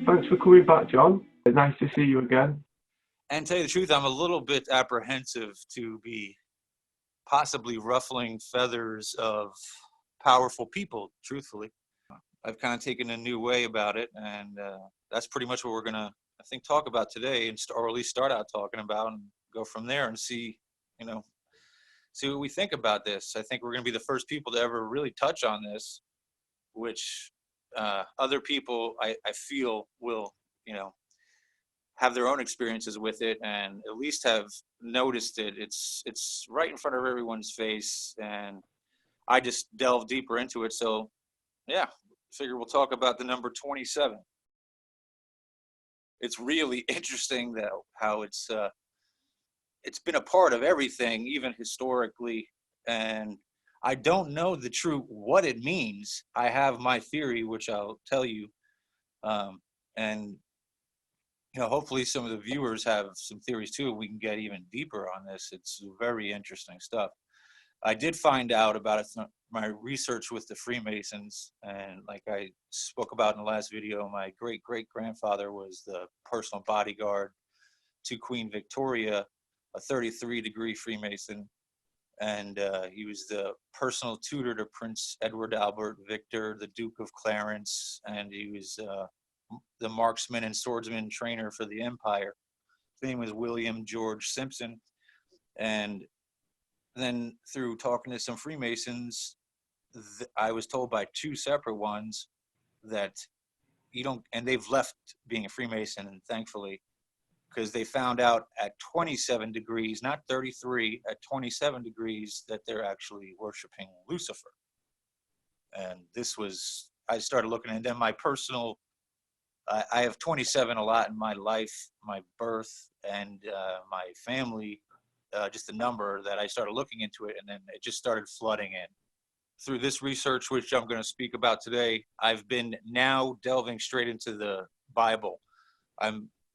Thanks for coming back, John. Nice to see you again. And to tell you the truth, I'm a little bit apprehensive to be possibly ruffling feathers of powerful people, truthfully. I've kind of taken a new way about it, and that's pretty much what we're going to, I think, talk about today, or at least start out talking about and go from there and see what we think about this. I think we're going to be the first people to ever really touch on this, which other people I feel will, have their own experiences with it and at least have noticed it. It's right in front of everyone's face, and I just delve deeper into it. So yeah, figure we'll talk about the number 27. It's really interesting though how it's been a part of everything, even historically, and I don't know the true what it means. I have my theory, which I'll tell you, and hopefully some of the viewers have some theories too. We can get even deeper on this. It's very interesting stuff. I did find out about it through my research with the Freemasons, and like I spoke about in the last video, my great-great-grandfather was the personal bodyguard to Queen Victoria, a 33-degree Freemason, and he was the personal tutor to Prince Edward Albert Victor, the Duke of Clarence, and he was the marksman and swordsman trainer for the Empire. His name was William George Simpson. And then through talking to some Freemasons, I was told by two separate ones that you don't, and they've left being a Freemason, and thankfully, because they found out at 27 degrees, not 33, at 27 degrees, that they're actually worshiping Lucifer. And this was, I started looking, and then my personal, I have 27 a lot in my life, my birth, and my family, just a number that I started looking into it, and then it just started flooding in. Through this research, which I'm going to speak about today, I've been now delving straight into the Bible.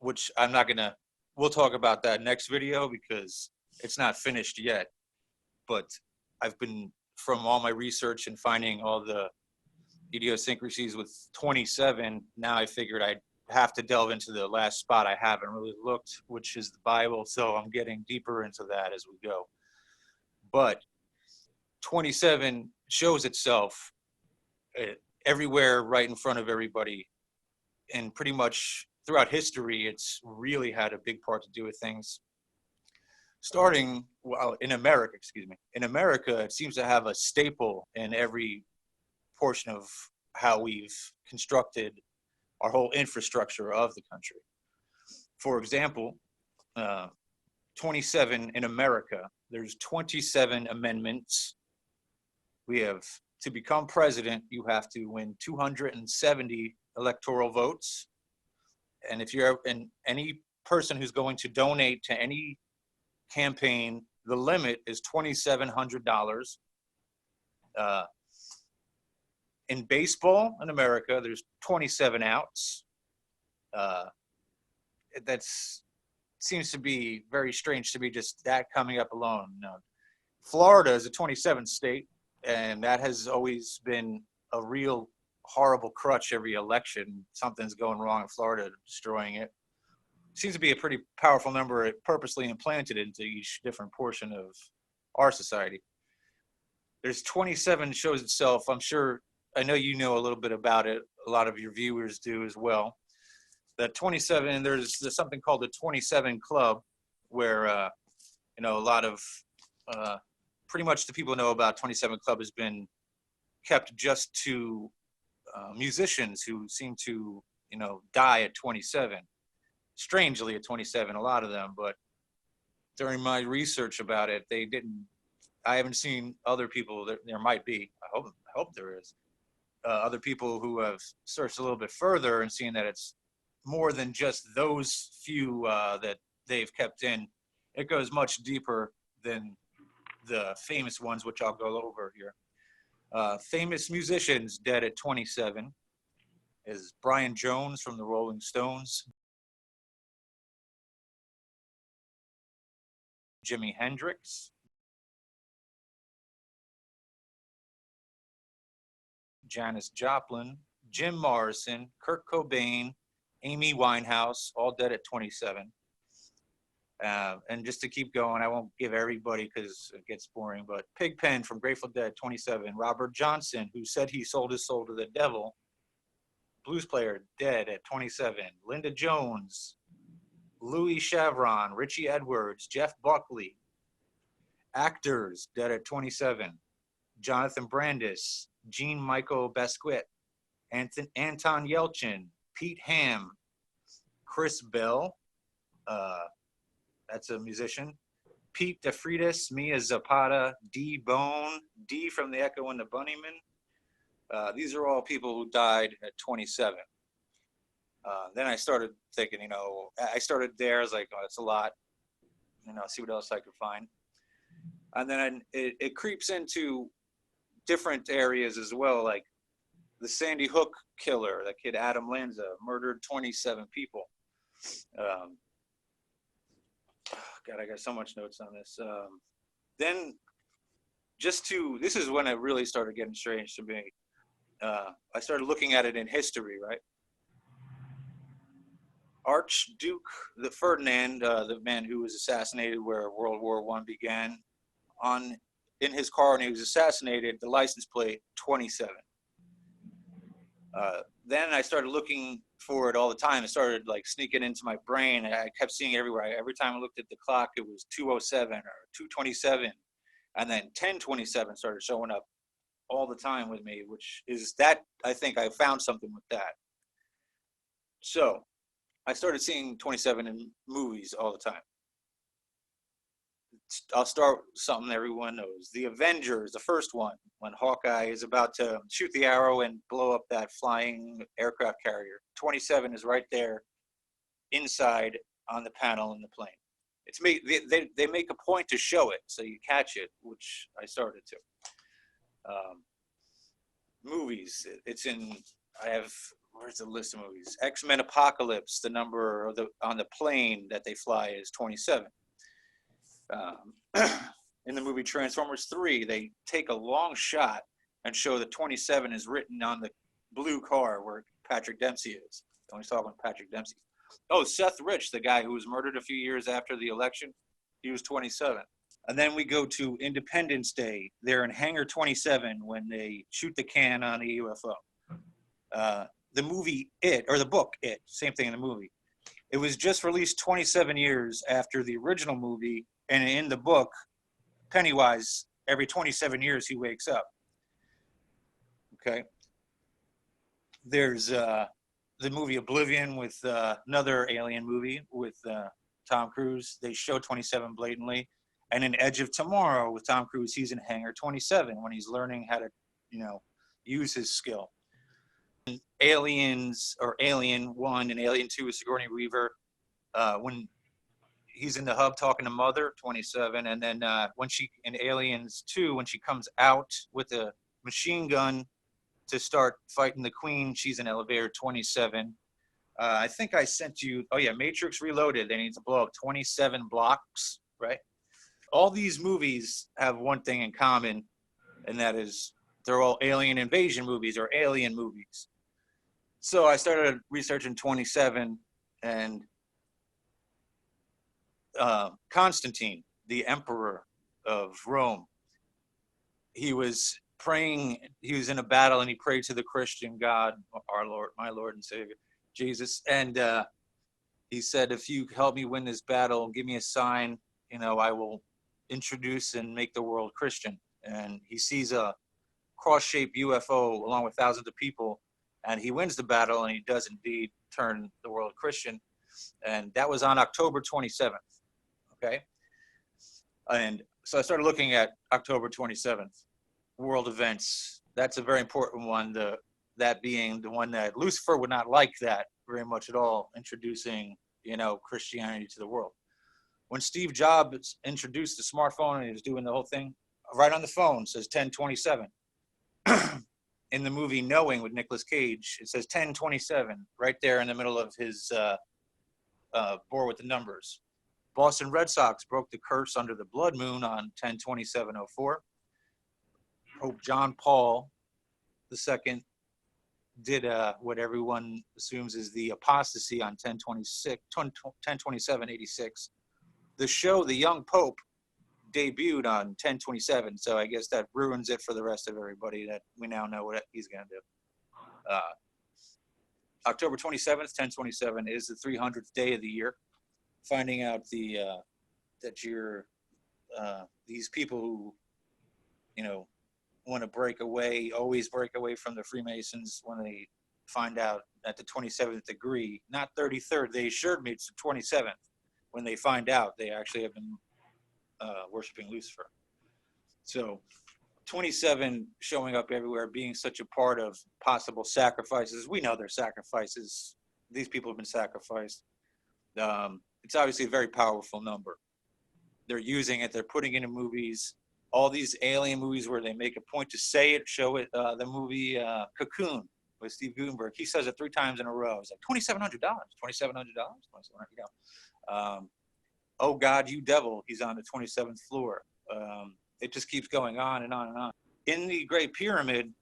We'll talk about that next video because it's not finished yet. But I've been, from all my research and finding all the idiosyncrasies with 27, now I figured I'd have to delve into the last spot I haven't really looked, which is the Bible. So I'm getting deeper into that as we go. But 27 shows itself everywhere, right in front of everybody, and pretty much throughout history, it's really had a big part to do with things. Starting, well, in America, in America, it seems to have a staple in every portion of how we've constructed our whole infrastructure of the country. For example, 27 in America, there's 27 amendments. We have, to become president, you have to win 270 electoral votes. And if you're any person who's going to donate to any campaign, the limit is $2,700. In baseball in America, there's 27 outs. That seems to be very strange to me, just that coming up alone. No. Florida is a 27th state, and that has always been a real horrible crutch every election. Something's going wrong in Florida, destroying it. Seems to be a pretty powerful number purposely implanted into each different portion of our society. There's 27 shows itself. I know you know a little bit about it. A lot of your viewers do as well. That 27, there's something called the 27 Club, where a lot of pretty much the people know about 27 Club has been kept just to musicians who seem to die at 27. Strangely at 27, a lot of them, but during my research about it, I haven't seen other people. There might be. I hope there is. Other people who have searched a little bit further and seen that it's more than just those few that they've kept in. It goes much deeper than the famous ones, which I'll go over here. Famous musicians dead at 27 is Brian Jones from the Rolling Stones, Jimi Hendrix, Janis Joplin, Jim Morrison, Kurt Cobain, Amy Winehouse, all dead at 27. And just to keep going, I won't give everybody because it gets boring, but Pigpen from Grateful Dead, 27. Robert Johnson, who said he sold his soul to the devil, blues player, dead at 27. Linda Jones, Louis Chavron, Richie Edwards, Jeff Buckley. Actors, dead at 27. Jonathan Brandis, Jean Michael Basquiat, Anton Yelchin, Pete Ham, Chris Bell, that's a musician, Pete DeFreitas, Mia Zapata, D Bone, D from the Echo and the Bunnymen. These are all people who died at 27. Then I started thinking, I started there. I was like, oh, that's a lot. See what else I could find. And then it creeps into different areas as well, like the Sandy Hook killer, that kid Adam Lanza, murdered 27 people. God, I got so much notes on this. Then this is when it really started getting strange to me. I started looking at it in history, right? Archduke Ferdinand, the man who was assassinated where World War I began, in his car when he was assassinated, the license plate 27. Then I started looking for it all the time. It started like sneaking into my brain. I kept seeing it everywhere. Every time I looked at the clock, it was 2:07 or 2:27, and then 10:27 started showing up all the time with me, which is that I think I found something with that. So I started seeing 27 in movies all the time. I'll start with something everyone knows. The Avengers, the first one, when Hawkeye is about to shoot the arrow and blow up that flying aircraft carrier. 27 is right there inside on the panel in the plane. They make a point to show it so you catch it, which I started to. Movies, where's the list of movies? X-Men Apocalypse, the number on the plane that they fly is 27. In the movie Transformers 3, they take a long shot and show that 27 is written on the blue car where Patrick Dempsey is. I was talking about Patrick Dempsey. Oh, Seth Rich, the guy who was murdered a few years after the election, he was 27. And then we go to Independence Day. They're in Hangar 27 when they shoot the can on the UFO. The movie It, or the book It, same thing in the movie. It was just released 27 years after the original movie, and in the book, Pennywise, every 27 years he wakes up. Okay. There's the movie Oblivion with another alien movie with Tom Cruise. They show 27 blatantly. And in Edge of Tomorrow with Tom Cruise, he's in Hangar 27 when he's learning how to, use his skill. And Aliens, or Alien 1 and Alien 2 with Sigourney Weaver, when he's in the hub talking to Mother, 27. And then in Aliens 2, when she comes out with a machine gun to start fighting the Queen, she's in elevator 27. I think I sent you, Matrix Reloaded. They need to blow up 27 blocks, right? All these movies have one thing in common, and that is they're all alien invasion movies or alien movies. So I started researching 27, and Constantine, the emperor of Rome, he was praying, he was in a battle, and he prayed to the Christian God, our Lord, my Lord and Savior, Jesus. And he said, if you help me win this battle, give me a sign, I will introduce and make the world Christian. And he sees a cross-shaped UFO along with thousands of people, and he wins the battle, and he does indeed turn the world Christian. And that was on October 27th. Okay. And so I started looking at October 27th, world events. That's a very important one. That being the one that Lucifer would not like that very much at all, introducing, Christianity to the world. When Steve Jobs introduced the smartphone and he was doing the whole thing, right on the phone says 1027. In the movie Knowing with Nicolas Cage, it says 1027 right there in the middle of his board with the numbers. Boston Red Sox broke the curse under the blood moon on 10/27/04. Pope John Paul II did what everyone assumes is the apostasy on 10/27/86. The show, The Young Pope, debuted on 10/27, so I guess that ruins it for the rest of everybody that we now know what he's going to do. October 27th, 10/27 is the 300th day of the year. Finding out that you're these people who, want to break away, always break away from the Freemasons when they find out at the 27th degree, not 33rd. They assured me it's the 27th. When they find out, they actually have been worshiping Lucifer. So 27 showing up everywhere, being such a part of possible sacrifices. We know they're sacrifices. These people have been sacrificed. It's obviously a very powerful number. They're using it. They're putting it in movies. All these alien movies where they make a point to say it, show it. The movie Cocoon with Steve Gutenberg. He says it 3 times in a row. It's like $2,700, $2,700, $2,700. Oh God, you devil. He's on the 27th floor. It just keeps going on and on and on. In the Great Pyramid,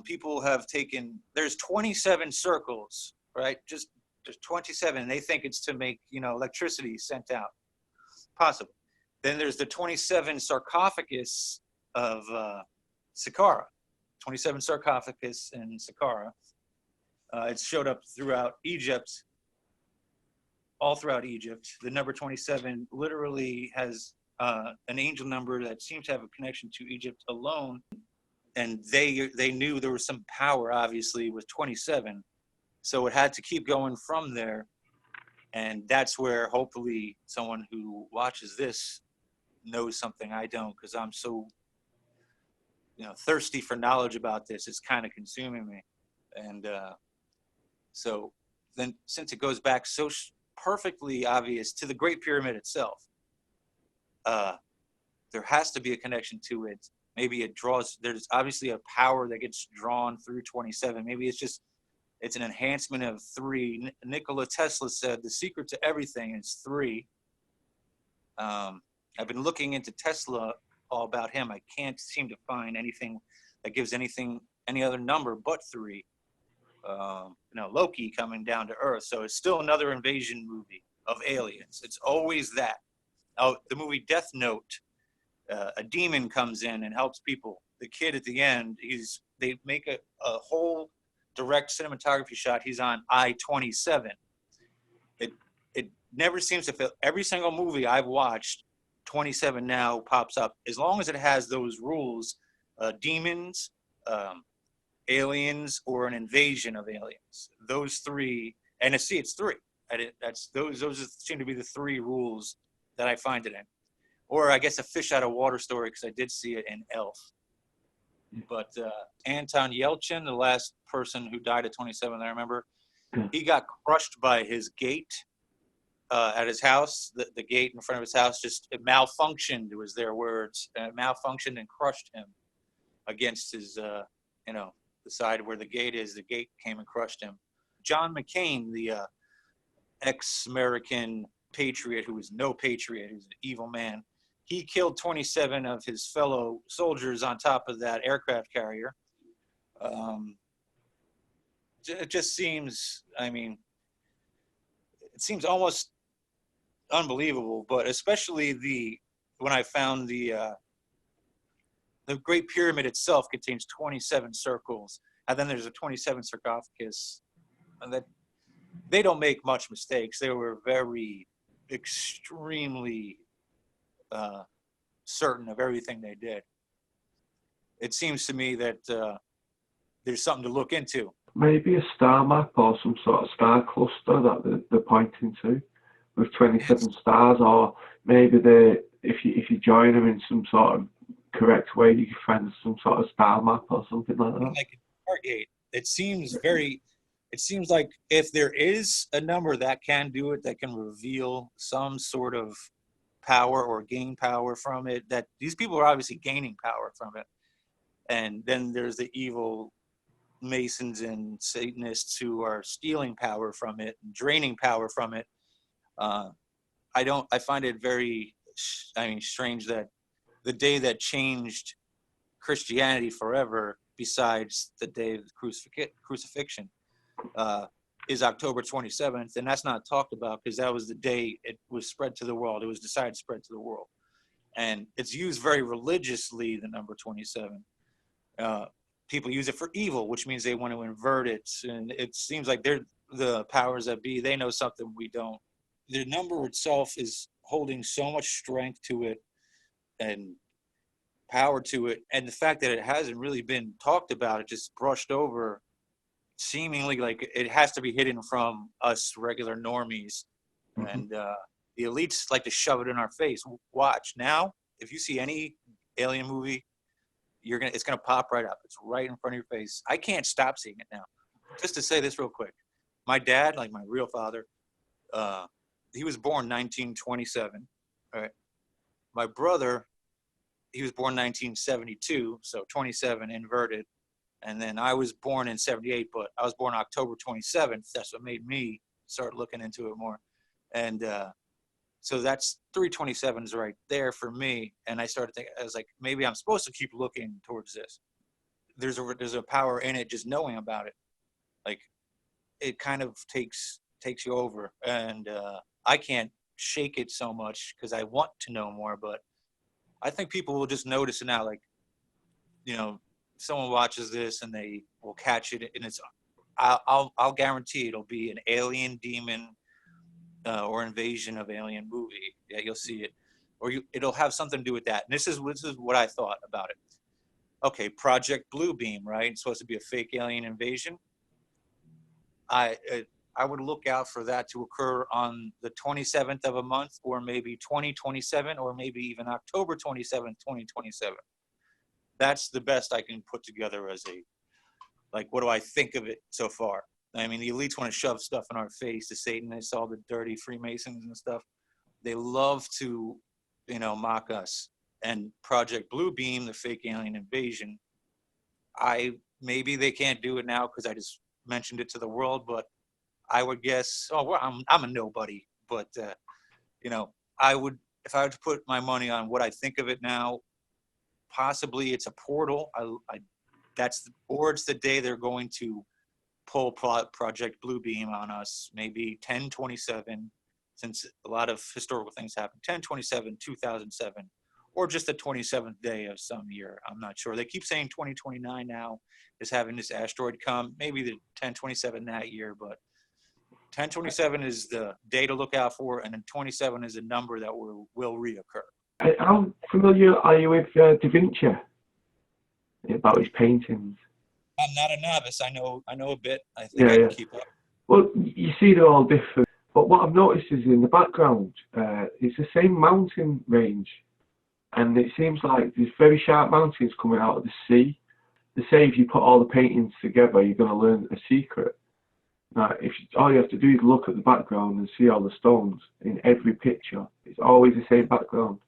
people have taken, there's 27 circles, right? Just 27. And they think it's to make, electricity sent out. Possible. Then there's the 27 sarcophagus of Saqqara. 27 sarcophagus in Saqqara. It's showed up throughout Egypt, all throughout Egypt. The number 27 literally has an angel number that seems to have a connection to Egypt alone. And they knew there was some power, obviously, with 27. So it had to keep going from there. And that's where hopefully someone who watches this knows something I don't, because I'm so, thirsty for knowledge about this. It's kind of consuming me. And so then, since it goes back so perfectly obvious to the Great Pyramid itself, there has to be a connection to it. Maybe it draws, there's obviously a power that gets drawn through 27. Maybe it's an enhancement of 3. Nikola Tesla said the secret to everything is 3. I've been looking into Tesla, all about him. I can't seem to find anything that gives any other number but 3. Loki coming down to Earth. So it's still another invasion movie of aliens. It's always that. The movie Death Note, a demon comes in and helps people. The kid at the end, they make a whole direct cinematography shot. He's on I-27. It never seems to fit. Every single movie I've watched, 27 now pops up. As long as it has those rules, demons, aliens, or an invasion of aliens. Those 3, and it's 3. Those seem to be the 3 rules that I find it in. Or I guess a fish out of water story, because I did see it in Elf. But Anton Yelchin, the last person who died at 27, I remember, he got crushed by his gate at his house. The gate in front of his house it malfunctioned, was their words. It malfunctioned and crushed him against his, the side where the gate is. The gate came and crushed him. John McCain, the ex-American patriot who was no patriot, who's an evil man, he killed 27 of his fellow soldiers on top of that aircraft carrier. It just seems, it seems almost unbelievable, but especially when I found the Great Pyramid itself contains 27 circles, and then there's a 27 sarcophagus, and that they don't make much mistakes. They were very extremely certain of everything they did. It seems to me that there's something to look into. Maybe a star map or some sort of star cluster that they're pointing to with 27 stars, or maybe if you join them in some sort of correct way, you can find some sort of star map or something like that. Like a Stargate. It seems like if there is a number that can do it, that can reveal some sort of power or gain power from it, that these people are obviously gaining power from it. And then there's the evil Masons and Satanists who are stealing power from it and draining power from it. I find it very, strange that the day that changed Christianity forever, besides the day of the crucifixion, is October 27th, and that's not talked about because that was the day it was spread to the world. It was decided to spread to the world, and it's used very religiously. The number 27. People use it for evil, which means they want to invert it, and it seems like they're the powers that be. They know something we don't. The number itself is holding so much strength to it and power to it, and the fact that it hasn't really been talked about, it just brushed over, seemingly like it has to be hidden from us regular normies. And the elites like to shove it in our face. Watch now, if you see any alien movie, it's gonna pop right up. It's right in front of your face. I can't stop seeing it now. Just to say this real quick, my dad, like my real father, he was born 1927. All right, my brother, he was born 1972, so 27 inverted. And then I was born in 78, but I was born October 27th. That's what made me start looking into it more. And so that's 327s right there for me. And I started thinking, I was like, maybe I'm supposed to keep looking towards this. There's a power in it, just knowing about it. Like, it kind of takes you over. And I can't shake it so much because I want to know more, but I think people will just notice it now. Like, someone watches this and they will catch it, and I'll guarantee it'll be an alien, demon, or invasion of alien movie. Yeah, you'll see it, or it'll have something to do with that. And this is what I thought about it. Okay, Project Bluebeam, right? It's supposed to be a fake alien invasion. I would look out for that to occur on the 27th of a month, or maybe 2027, or maybe even October 27th, 2027. That's the best I can put together as what do I think of it so far? I mean, the elites want to shove stuff in our face, the Satanists, all the dirty Freemasons and stuff. They love to, mock us. And Project Bluebeam, the fake alien invasion, maybe they can't do it now because I just mentioned it to the world, but I would guess, I'm a nobody, but, if I had to put my money on what I think of it now, possibly it's a portal. Or it's the day they're going to pull Project Bluebeam on us, maybe 10/27, since a lot of historical things happen, 10/27, 2007, or just the 27th day of some year. I'm not sure. They keep saying 2029 now is having this asteroid come, maybe the 10/27 that year, but 10/27 is the day to look out for, and then 27 is a number that will reoccur. How familiar are you with Da Vinci? About his paintings? I'm not a novice. I know a bit. I think I can keep up. Well, you see they're all different. But what I've noticed is in the background, it's the same mountain range. And it seems like there's very sharp mountains coming out of the sea. They say if you put all the paintings together, you're going to learn a secret. Now, all you have to do is look at the background and see all the stones in every picture. It's always the same background.